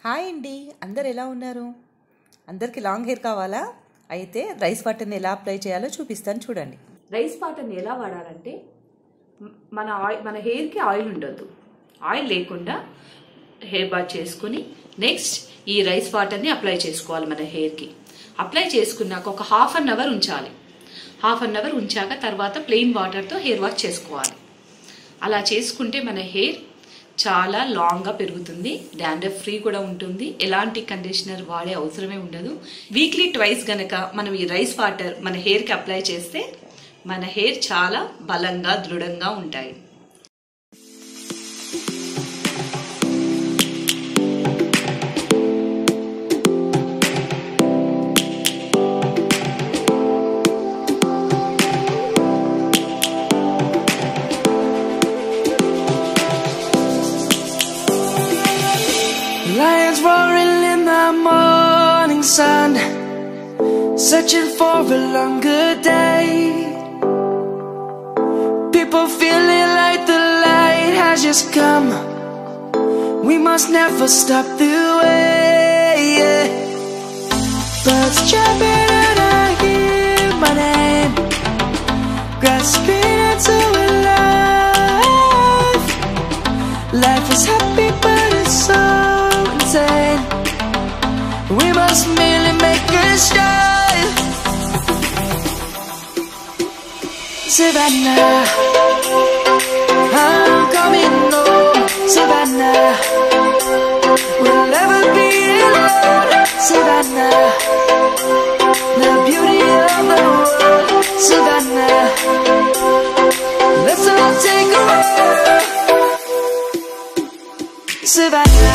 Hi అండి, అందరు ఎలా ఉన్నారు? అందరికి లాంగ్ హెయిర్ కావాలా? అయితే రైస్ వాటర్ని ఎలా అప్లై చేయాలో చూపిస్తాను చూడండి. రైస్ వాటర్ని ఎలా వాడాలంటే మన హెయిర్కి ఆయిల్ ఉండొద్దు. ఆయిల్ లేకుండా హెయిర్ బాత్ చేసుకుని నెక్స్ట్ ఈ రైస్ వాటర్ని అప్లై చేసుకోవాలి. మన హెయిర్కి అప్లై చేసుకున్నాక ఒక హాఫ్ అన్ అవర్ ఉంచాలి. హాఫ్ అన్ అవర్ ఉంచాక తర్వాత ప్లెయిన్ వాటర్తో హెయిర్ వాష్ చేసుకోవాలి. అలా చేసుకుంటే మన హెయిర్ చాలా లాంగ్గా పెరుగుతుంది, డాండ్రఫ్ ఫ్రీ కూడా ఉంటుంది, ఎలాంటి కండిషనర్ వాడే అవసరమే ఉండదు. వీక్లీ ట్వైస్ గనక మనం ఈ రైస్ వాటర్ మన హెయిర్కి అప్లై చేస్తే మన హెయిర్ చాలా బలంగా దృఢంగా ఉంటాయి. Lions roaring in the morning sun, searching for a longer day. People feeling like the light has just come. We must never stop the way. Birds chirping and I hear my name, grasping into a life. Life is happy but it's so insane. We must merely make a start. Savannah, I'm coming home. Savannah, we'll never be alone. Savannah, the beauty of the world. Savannah, let's all take a walk. Savannah.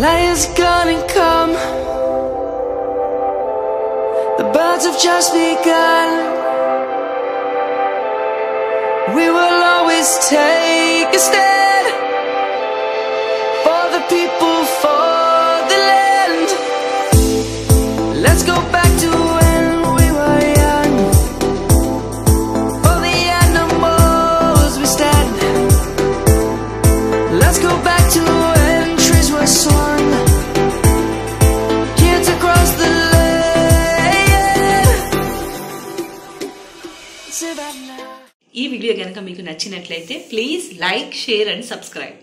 Lion's gonna come. The birds have just begun. We will always take a stand for the people, for the land. Let's go back to when we were young. For the animals we stand. Let's go back to when trees were swung. Kids across the land. Savannah. ఈ video కనుక మీకు నచ్చినట్లయితే please like, share and subscribe.